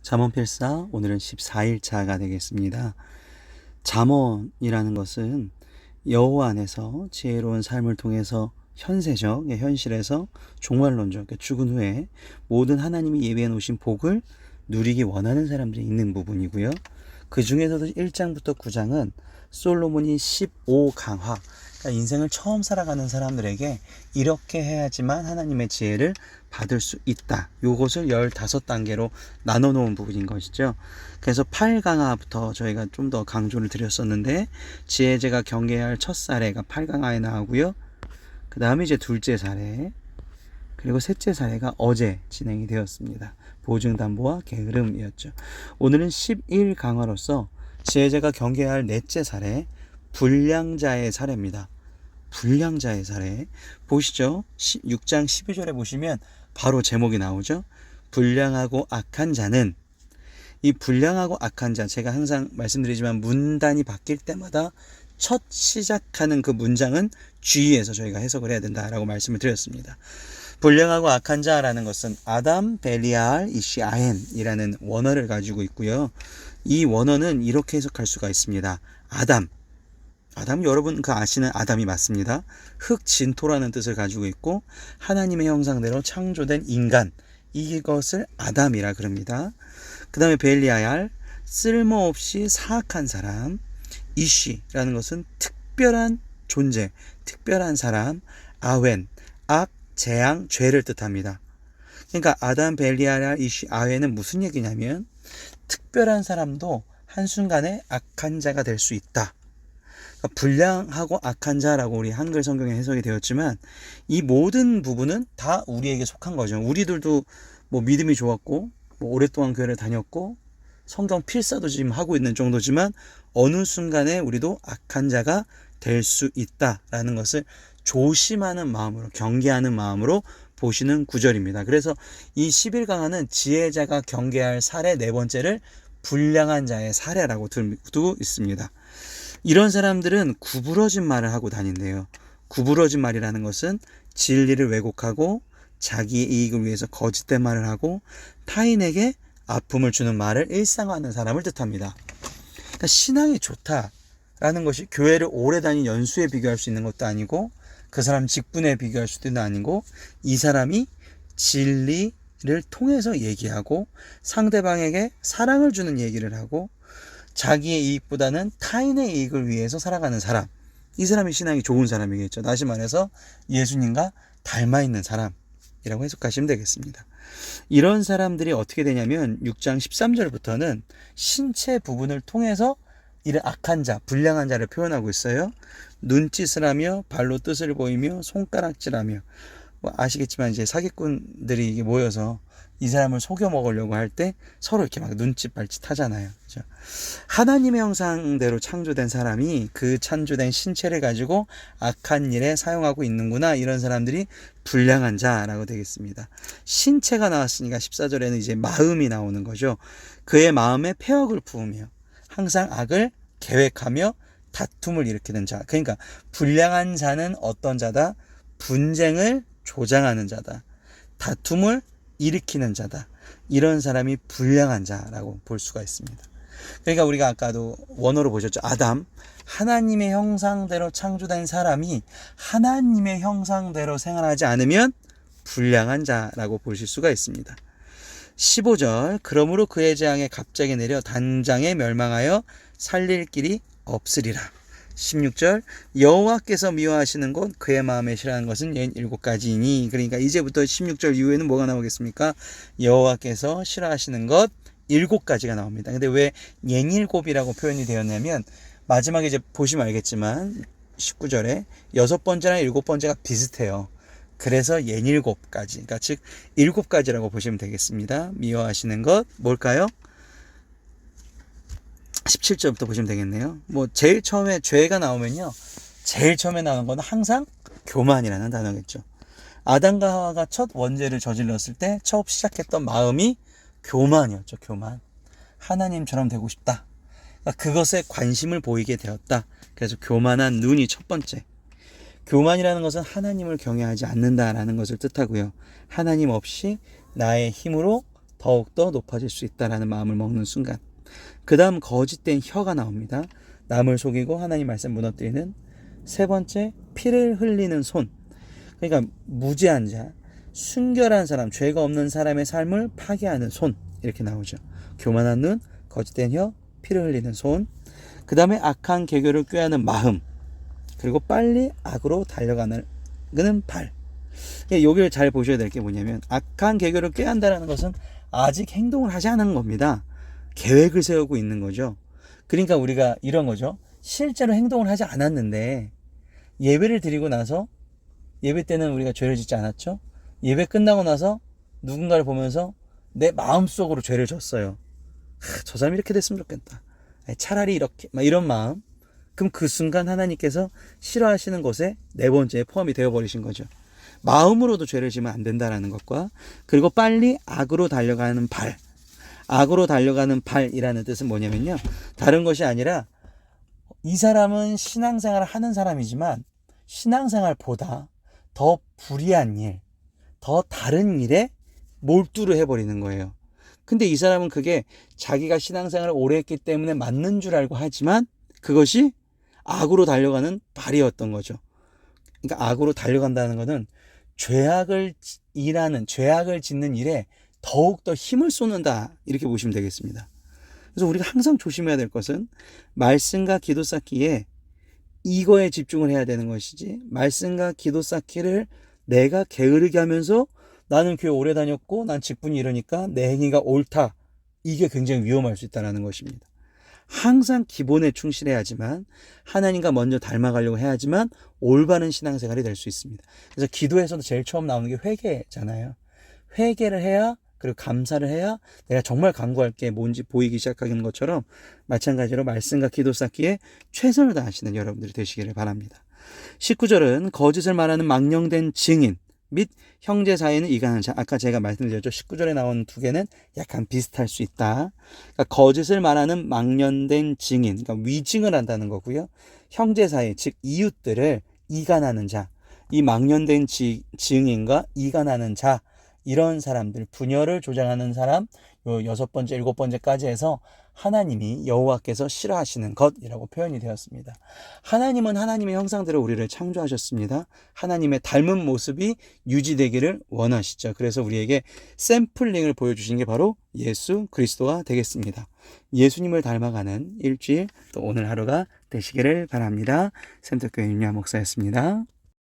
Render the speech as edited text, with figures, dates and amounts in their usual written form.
잠언 필사 오늘은 14일차가 되겠습니다. 잠언이라는 것은 여호와 안에서 지혜로운 삶을 통해서 현세적, 현실에서 종말론적, 죽은 후에 모든 하나님이 예비해 놓으신 복을 누리기 원하는 사람들이 있는 부분이고요. 그 중에서도 1장부터 9장은 솔로몬이 15강화, 그러니까 인생을 처음 살아가는 사람들에게 이렇게 해야지만 하나님의 지혜를 받을 수 있다. 요것을 15단계로 나눠 놓은 부분인 것이죠. 그래서 8강화부터 저희가 좀 더 강조를 드렸었는데, 지혜제가 경계해야 할 첫 사례가 8강화에 나오고요. 그 다음에 이제 둘째 사례, 그리고 셋째 사례가 어제 진행이 되었습니다. 보증담보와 게으름이었죠. 오늘은 11강화로서 지혜제가 경계해야 할 넷째 사례, 불량자의 사례입니다. 불량자의 사례 보시죠. 6장 12절에 보시면 바로 제목이 나오죠. 불량하고 악한 자는, 이 불량하고 악한 자, 제가 항상 말씀드리지만 문단이 바뀔 때마다 첫 시작하는 그 문장은 주의해서 저희가 해석을 해야 된다라고 말씀을 드렸습니다. 불량하고 악한 자라는 것은 아담 벨리알 이시 아헨이라는 원어를 가지고 있고요. 이 원어는 이렇게 해석할 수가 있습니다. 아담 여러분 그 아시는 아담이 맞습니다. 흙진토라는 뜻을 가지고 있고 하나님의 형상대로 창조된 인간, 이것을 아담이라 그럽니다. 그 다음에 벨리알, 쓸모없이 사악한 사람, 이쉬라는 것은 특별한 존재, 특별한 사람, 아웬, 악, 재앙, 죄를 뜻합니다. 그러니까 아담, 벨리알, 이쉬, 아웬은 무슨 얘기냐면 특별한 사람도 한순간에 악한 자가 될 수 있다. 그러니까 불량하고 악한 자라고 우리 한글 성경에 해석이 되었지만 이 모든 부분은 다 우리에게 속한 거죠. 우리들도 뭐 믿음이 좋았고 뭐 오랫동안 교회를 다녔고 성경 필사도 지금 하고 있는 정도지만 어느 순간에 우리도 악한 자가 될 수 있다라는 것을 조심하는 마음으로, 경계하는 마음으로 보시는 구절입니다. 그래서 이 11강화는 지혜자가 경계할 사례 네 번째를 불량한 자의 사례라고 두고 있습니다. 이런 사람들은 구부러진 말을 하고 다닌대요. 구부러진 말이라는 것은 진리를 왜곡하고 자기의 이익을 위해서 거짓된 말을 하고 타인에게 아픔을 주는 말을 일상화하는 사람을 뜻합니다. 그러니까 신앙이 좋다라는 것이 교회를 오래 다닌 연수에 비교할 수 있는 것도 아니고 그 사람 직분에 비교할 수도 아니고 이 사람이 진리를 통해서 얘기하고 상대방에게 사랑을 주는 얘기를 하고 자기의 이익보다는 타인의 이익을 위해서 살아가는 사람, 이 사람이 신앙이 좋은 사람이겠죠. 다시 말해서 예수님과 닮아 있는 사람이라고 해석하시면 되겠습니다. 이런 사람들이 어떻게 되냐면 6장 13절부터는 신체 부분을 통해서 이런 악한 자, 불량한 자를 표현하고 있어요. 눈짓을 하며 발로 뜻을 보이며 손가락질하며, 뭐 아시겠지만 이제 사기꾼들이 모여서 이 사람을 속여 먹으려고 할 때 서로 이렇게 막 눈짓 발짓 하잖아요. 그렇죠? 하나님의 형상대로 창조된 사람이 그 창조된 신체를 가지고 악한 일에 사용하고 있는구나. 이런 사람들이 불량한 자라고 되겠습니다. 신체가 나왔으니까 14절에는 이제 마음이 나오는 거죠. 그의 마음에 폐역을 부으며 항상 악을 계획하며 다툼을 일으키는 자. 그러니까 불량한 자는 어떤 자다? 분쟁을 조장하는 자다. 다툼을 일으키는 자다. 이런 사람이 불량한 자라고 볼 수가 있습니다. 그러니까 우리가 아까도 원어로 보셨죠. 아담, 하나님의 형상대로 창조된 사람이 하나님의 형상대로 생활하지 않으면 불량한 자라고 보실 수가 있습니다. 15절, 그러므로 그의 재앙에 갑자기 내려 단장에 멸망하여 살릴 길이 없으리라. 16절, 여호와께서 미워하시는 것, 그의 마음에 싫어하는 것은 67가지이니. 그러니까 이제부터 16절 이후에는 뭐가 나오겠습니까? 여호와께서 싫어하시는 것 7가지가 나옵니다. 근데 왜 67이라고 표현이 되었냐면 마지막에 이제 보시면 알겠지만 19절에 6번째랑 7번째가 비슷해요. 그래서 67가지, 그러니까 즉 7가지라고 보시면 되겠습니다. 미워하시는 것 뭘까요? 17절부터 보시면 되겠네요. 뭐 제일 처음에 죄가 나오면요, 제일 처음에 나오는 건 항상 교만이라는 단어겠죠. 아담과 하와가 첫 원죄를 저질렀을 때 처음 시작했던 마음이 교만이었죠. 교만. 하나님처럼 되고 싶다. 그러니까 그것에 관심을 보이게 되었다. 그래서 교만한 눈이 첫 번째. 교만이라는 것은 하나님을 경외하지 않는다라는 것을 뜻하고요. 하나님 없이 나의 힘으로 더욱더 높아질 수 있다라는 마음을 먹는 순간, 그 다음 거짓된 혀가 나옵니다. 남을 속이고 하나님 말씀 무너뜨리는. 세 번째, 피를 흘리는 손. 그러니까 무죄한 자, 순결한 사람, 죄가 없는 사람의 삶을 파괴하는 손, 이렇게 나오죠. 교만한 눈, 거짓된 혀, 피를 흘리는 손. 그 다음에 악한 계교를 꾀하는 마음, 그리고 빨리 악으로 달려가는 발. 여기를 잘 보셔야 될 게 뭐냐면, 악한 계교를 꾀한다는 것은 아직 행동을 하지 않은 겁니다. 계획을 세우고 있는 거죠. 그러니까 우리가 이런 거죠. 실제로 행동을 하지 않았는데 예배를 드리고 나서, 예배 때는 우리가 죄를 짓지 않았죠. 예배 끝나고 나서 누군가를 보면서 내 마음속으로 죄를 졌어요. 저 사람이 이렇게 됐으면 좋겠다, 차라리 이렇게, 이런 마음. 그럼 그 순간 하나님께서 싫어하시는 것에 네 번째에 포함이 되어버리신 거죠. 마음으로도 죄를 지면 안 된다라는 것과, 그리고 빨리 악으로 달려가는 발. 악으로 달려가는 발이라는 뜻은 뭐냐면요, 다른 것이 아니라 이 사람은 신앙생활을 하는 사람이지만 신앙생활보다 더 불의한 일, 더 다른 일에 몰두를 해버리는 거예요. 근데 이 사람은 그게 자기가 신앙생활을 오래 했기 때문에 맞는 줄 알고 하지만 그것이 악으로 달려가는 발이었던 거죠. 그러니까 악으로 달려간다는 것은 죄악을 짓는 일에 더욱더 힘을 쏟는다, 이렇게 보시면 되겠습니다. 그래서 우리가 항상 조심해야 될 것은, 말씀과 기도 쌓기에 이거에 집중을 해야 되는 것이지, 말씀과 기도 쌓기를 내가 게으르게 하면서 나는 교회 오래 다녔고 난 직분이 이러니까 내 행위가 옳다, 이게 굉장히 위험할 수 있다는 것입니다. 항상 기본에 충실해야지만, 하나님과 먼저 닮아가려고 해야지만 올바른 신앙생활이 될 수 있습니다. 그래서 기도에서도 제일 처음 나오는 게 회개잖아요. 회개를 해야, 그리고 감사를 해야 내가 정말 간구할 게 뭔지 보이기 시작하는 것처럼, 마찬가지로 말씀과 기도 쌓기에 최선을 다하시는 여러분들이 되시기를 바랍니다. 19절은 거짓을 말하는 망령된 증인 및 형제 사이에는 이간한 자. 아까 제가 말씀드렸죠. 19절에 나온 두 개는 약간 비슷할 수 있다. 그러니까 거짓을 말하는 망령된 증인, 그러니까 위증을 한다는 거고요. 형제 사이, 즉 이웃들을 이간하는 자. 이 망령된 증인과 이간하는 자, 이런 사람들, 분열을 조장하는 사람, 요 6번째, 7번째까지 해서 하나님이, 여호와께서 싫어하시는 것이라고 표현이 되었습니다. 하나님은 하나님의 형상대로 우리를 창조하셨습니다. 하나님의 닮은 모습이 유지되기를 원하시죠. 그래서 우리에게 샘플링을 보여주신 게 바로 예수 그리스도가 되겠습니다. 예수님을 닮아가는 일주일, 또 오늘 하루가 되시기를 바랍니다. 센터교회 윤야 목사였습니다.